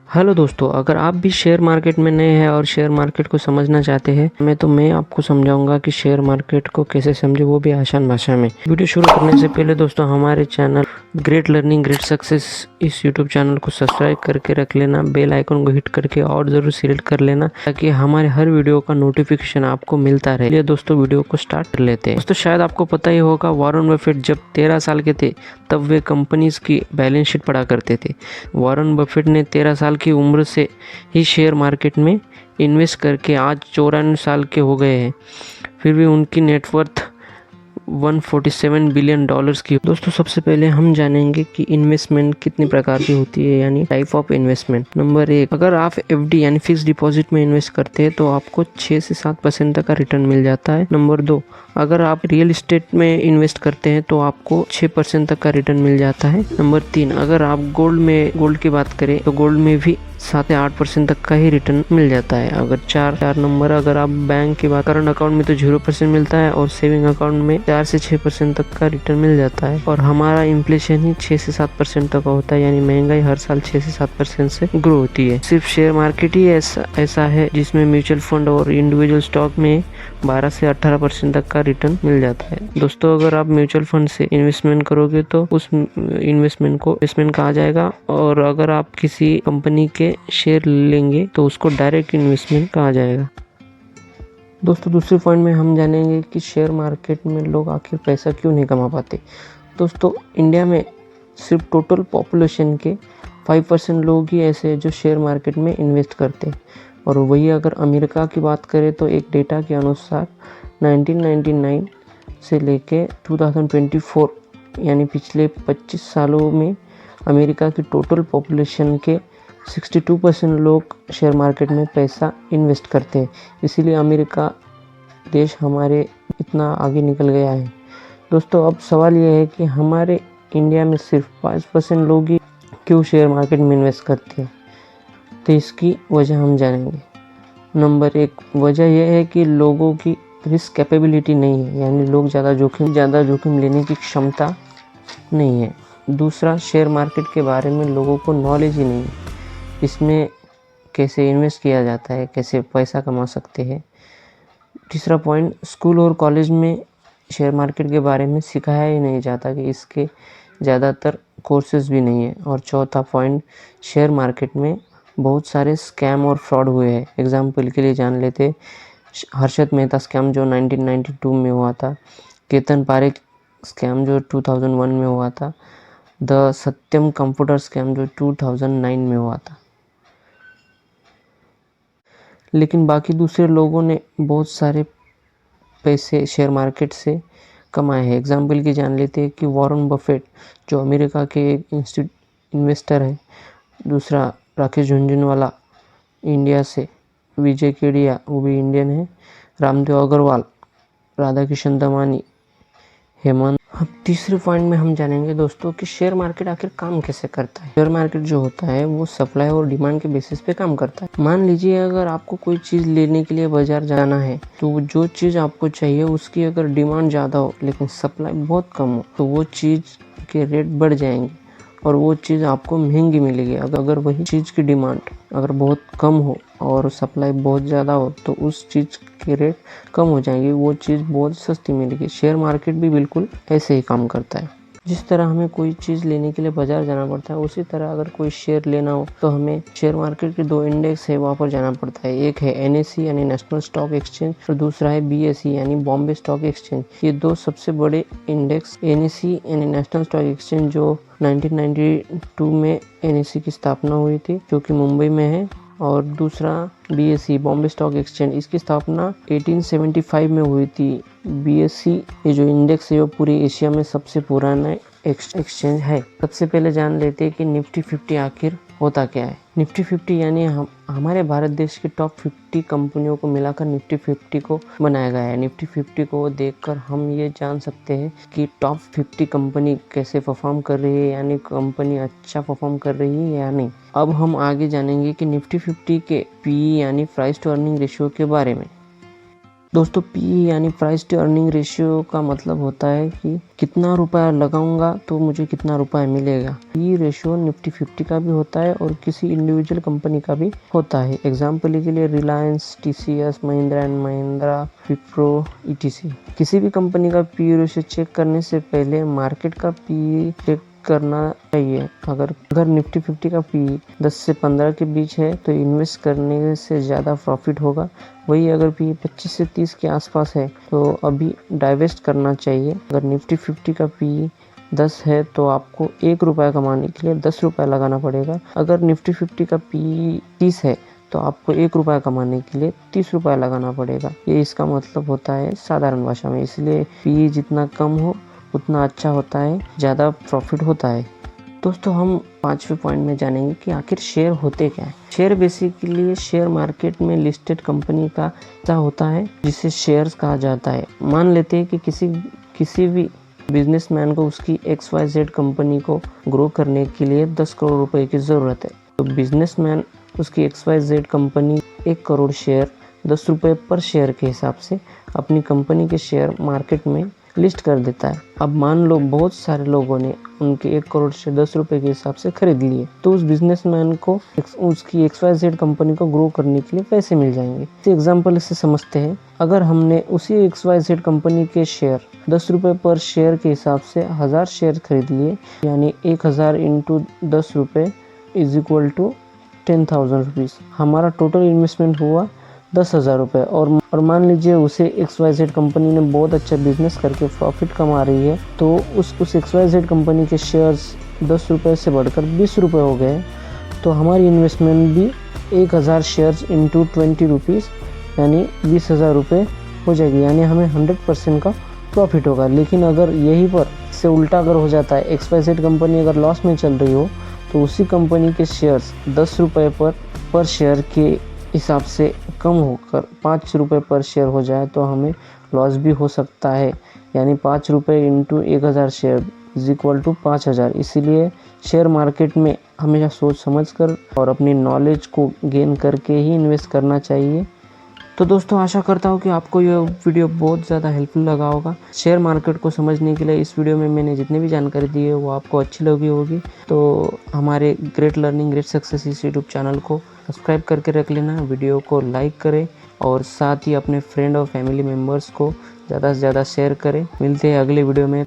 Hello दोस्तों, अगर आप भी शेयर मार्केट में नए हैं और शेयर मार्केट को समझना चाहते हैं मैं आपको समझाऊंगा कि शेयर मार्केट को कैसे समझे, वो भी आसान भाषा में। वीडियो शुरू करने से पहले दोस्तों हमारे channel great learning great success इस यूट्यूब चैनल को सब्सक्राइब करके रख लेना, बेल आइकन को हिट करके और ज़रूर सिलेक्ट कर लेना ताकि हमारे हर वीडियो का नोटिफिकेशन आपको मिलता रहे। चलिए दोस्तों वीडियो को स्टार्ट कर लेते हैं। दोस्तों शायद आपको पता ही होगा, वॉरेन बफेट जब 13 साल के थे तब वे कंपनीज की बैलेंस शीट पढ़ा करते थे। वॉरेन बफेट ने 13 साल की उम्र से ही शेयर मार्केट में इन्वेस्ट करके आज 94 साल के हो गए हैं, फिर भी उनकी नेटवर्थ 147 बिलियन डॉलर्स की। दोस्तों सबसे पहले हम जानेंगे कि इन्वेस्टमेंट कितनी प्रकार की होती है, यानी टाइप ऑफ इन्वेस्टमेंट। नंबर 1, अगर आप एफडी यानी फिक्स डिपॉजिट में इन्वेस्ट करते हैं तो आपको 6 से 7% तक का रिटर्न मिल जाता है। नंबर 2, अगर आप रियल एस्टेट में इन्वेस्ट करते हैं तो आपको 6% तक का रिटर्न मिल जाता है। नंबर 3, अगर आप गोल्ड की बात करें तो गोल्ड में भी 7 से 8% तक का ही रिटर्न मिल जाता है। अगर चार नंबर, अगर आप बैंक की बात, करंट अकाउंट में तो 0% मिलता है और सेविंग अकाउंट में 4 से 6% तक का रिटर्न मिल जाता है। और हमारा इन्फ्लेशन ही 6 से 7% तक का होता है, यानी महंगाई हर साल 6 से 7% से ग्रो होती है। सिर्फ शेयर मार्केट ही ऐसा है जिसमें म्यूचुअल फंड और इंडिविजुअल स्टॉक में 12 से 18% तक का रिटर्न मिल जाता है। दोस्तों अगर आप म्यूचुअल फंड से इन्वेस्टमेंट करोगे तो उस इन्वेस्टमेंट को इन्वेस्टमेंट कहा जाएगा, और अगर आप किसी कंपनी के शेयर लेंगे तो उसको डायरेक्ट इन्वेस्टमेंट कहा जाएगा। दोस्तों दूसरे पॉइंट में हम जानेंगे कि शेयर मार्केट में लोग आखिर पैसा क्यों नहीं कमा पाते। दोस्तों इंडिया में सिर्फ टोटल पॉपुलेशन के 5% लोग ही ऐसे हैं जो शेयर मार्केट में इन्वेस्ट करते हैं, और वही अगर अमेरिका की बात करें तो एक डेटा के अनुसार 1999 से लेके 2024 यानी पिछले 25 सालों में अमेरिका की टोटल पॉपुलेशन के 62% लोग शेयर मार्केट में पैसा इन्वेस्ट करते हैं। इसीलिए अमेरिका देश हमारे इतना आगे निकल गया है। दोस्तों अब सवाल यह है कि हमारे इंडिया में सिर्फ 5% लोग ही क्यों शेयर मार्केट में इन्वेस्ट करते हैं, तो इसकी वजह हम जानेंगे। नंबर 1, वजह यह है कि लोगों की रिस्क कैपेबिलिटी नहीं है, यानी लोग ज़्यादा जोखिम लेने की क्षमता नहीं है। दूसरा, शेयर मार्केट के बारे में लोगों को नॉलेज ही नहीं है, इसमें कैसे इन्वेस्ट किया जाता है, कैसे पैसा कमा सकते हैं। तीसरा पॉइंट, स्कूल और कॉलेज में शेयर मार्केट के बारे में सिखाया ही नहीं जाता कि इसके ज़्यादातर कोर्सेज भी नहीं है। और चौथा पॉइंट, शेयर मार्केट में बहुत सारे स्कैम और फ्रॉड हुए हैं। एग्जाम्पल के लिए जान लेते, हर्षद मेहता स्कैम जो 1992 में हुआ था, केतन पारेख स्कैम जो 2001 में हुआ था, द सत्यम कंप्यूटर स्कैम जो 2009 में हुआ था। लेकिन बाकी दूसरे लोगों ने बहुत सारे पैसे शेयर मार्केट से कमाए हैं। एग्जाम्पल की जान लेते हैं कि वॉरेन बफेट जो अमेरिका के एक इन्वेस्टर है। दूसरा, राकेश झुनझुनवाला इंडिया से, विजय केडिया वो भी इंडियन है, रामदेव अग्रवाल, राधा किशन दमानी, हेमंत। अब तीसरे पॉइंट में हम जानेंगे दोस्तों कि शेयर मार्केट आखिर काम कैसे करता है। शेयर मार्केट जो होता है वो सप्लाई और डिमांड के बेसिस पे काम करता है। मान लीजिए अगर आपको कोई चीज़ लेने के लिए बाजार जाना है तो जो चीज़ आपको चाहिए उसकी अगर डिमांड ज़्यादा हो लेकिन सप्लाई बहुत कम हो तो वो चीज़ के रेट बढ़ जाएंगे और वो चीज़ आपको महंगी मिलेगी। अगर वही चीज़ की डिमांड अगर बहुत कम हो और सप्लाई बहुत ज़्यादा हो तो उस चीज़ के रेट कम हो जाएंगे, वो चीज़ बहुत सस्ती मिलेगी। शेयर मार्केट भी बिल्कुल ऐसे ही काम करता है। जिस तरह हमें कोई चीज़ लेने के लिए बाजार जाना पड़ता है, उसी तरह अगर कोई शेयर लेना हो तो हमें शेयर मार्केट के 2 इंडेक्स है वहाँ पर जाना पड़ता है। एक है NSE यानी नेशनल स्टॉक एक्सचेंज और दूसरा है BSE यानी बॉम्बे स्टॉक एक्सचेंज। ये 2 सबसे बड़े इंडेक्स, NSE यानी नेशनल स्टॉक एक्सचेंज जो 1992 में NSE की स्थापना हुई थी जो कि मुंबई में है, और दूसरा BSE बॉम्बे स्टॉक एक्सचेंज, इसकी स्थापना 1875 में हुई थी। BSE ये जो इंडेक्स है वो पूरी एशिया में सबसे पुराना एक्सचेंज है। सबसे पहले जान लेते हैं कि निफ्टी 50 आखिर होता क्या है। निफ्टी 50 यानी हमारे भारत देश की टॉप 50 कंपनियों को मिलाकर निफ्टी 50 को बनाया गया है। निफ्टी 50 को देखकर हम ये जान सकते हैं कि टॉप 50 कंपनी कैसे परफॉर्म कर रही है, यानी कंपनी अच्छा परफॉर्म कर रही है या नहीं। अब हम आगे जानेंगे कि निफ्टी 50 के PE यानी प्राइस टू अर्निंग रेशियो के बारे में। दोस्तों पी यानी प्राइस टू अर्निंग रेशियो का मतलब होता है कि कितना रुपया लगाऊंगा तो मुझे कितना रुपया मिलेगा। पी रेशियो निफ्टी 50 का भी होता है और किसी इंडिविजुअल कंपनी का भी होता है। एग्जाम्पल के लिए Reliance, TCS, Mahindra and Mahindra, Wipro, ETC। किसी भी कंपनी का पी रेशियो चेक करने से पहले मार्केट का पी चेक करना चाहिए। अगर निफ्टी 50 का पी 10 से 15 के बीच है तो इन्वेस्ट करने से ज़्यादा प्रॉफिट होगा। वही अगर पी 25 से 30 के आसपास है तो अभी डाइवेस्ट करना चाहिए। अगर निफ्टी 50 का पी 10 है तो आपको 1 रुपया कमाने के लिए 10 रुपया लगाना पड़ेगा। अगर निफ्टी 50 का पी 30 है तो आपको 1 रुपया कमाने के लिए 30 रुपया लगाना पड़ेगा। ये इसका मतलब होता है साधारण भाषा में। इसलिए पी जितना कम हो उतना अच्छा होता है, ज़्यादा प्रॉफिट होता है। दोस्तों हम 5वें पॉइंट में जानेंगे कि आखिर शेयर होते क्या है। शेयर बेसिकली शेयर मार्केट में लिस्टेड कंपनी का हिस्सा होता है जिसे शेयर्स कहा जाता है। मान लेते हैं कि किसी भी बिजनेसमैन को उसकी XYZ कंपनी को ग्रो करने के लिए 10 करोड़ रुपए की ज़रूरत है। तो बिजनेसमैन उसकी XYZ कंपनी 1 करोड़ शेयर 10 रुपये पर शेयर के हिसाब से अपनी कंपनी के शेयर मार्केट में लिस्ट कर देता है। अब मान लो बहुत सारे लोगों ने उनके 1 करोड़ से 10 रुपए के हिसाब से खरीद लिए तो उस बिजनेसमैन को उसकी XYZ कंपनी को ग्रो करने के लिए पैसे मिल जाएंगे। इस एग्जांपल से समझते हैं, अगर हमने उसी XYZ कंपनी के शेयर 10 रुपये पर शेयर के हिसाब से 1000 शेयर खरीद लिए, यानी 1000 इंटू 10 रुपये इज इक्वल टू 10,000 रुपीज़। हमारा टोटल इन्वेस्टमेंट हुआ 10,000 रुपये। और मान लीजिए उसे XYZ कंपनी ने बहुत अच्छा बिजनेस करके प्रॉफिट कमा रही है तो उस XYZ कंपनी के शेयर्स 10 रुपये से बढ़कर 20 रुपये हो गए तो हमारी इन्वेस्टमेंट भी 1000 शेयर्स इंटू 20 रुपीज़ यानी 20,000 रुपये हो जाएगी, यानी हमें 100% का प्रॉफिट होगा। लेकिन अगर यहीं पर से उल्टा अगर हो जाता है, XYZ कंपनी अगर लॉस में चल रही हो तो उसी कंपनी के शेयर्स 10 रुपये पर शेयर के हिसाब से कम होकर 5 रुपये पर शेयर हो जाए तो हमें लॉस भी हो सकता है, यानी 5 रुपये into 1000 share is equal to 5000। इसीलिए शेयर मार्केट में हमेशा सोच समझ कर और अपनी नॉलेज को गेन करके ही इन्वेस्ट करना चाहिए। तो दोस्तों आशा करता हूँ कि आपको ये वीडियो बहुत ज़्यादा हेल्पफुल लगा होगा। शेयर मार्केट को समझने के लिए इस वीडियो में मैंने जितनी भी जानकारी दी है वो आपको अच्छी लगी होगी। तो हमारे ग्रेट लर्निंग ग्रेट सक्सेस इस यूट्यूब चैनल को सब्सक्राइब करके रख लेना, वीडियो को लाइक करें और साथ ही अपने फ्रेंड और फैमिली मेम्बर्स को ज़्यादा से ज़्यादा शेयर करें। मिलते हैं अगले वीडियो में।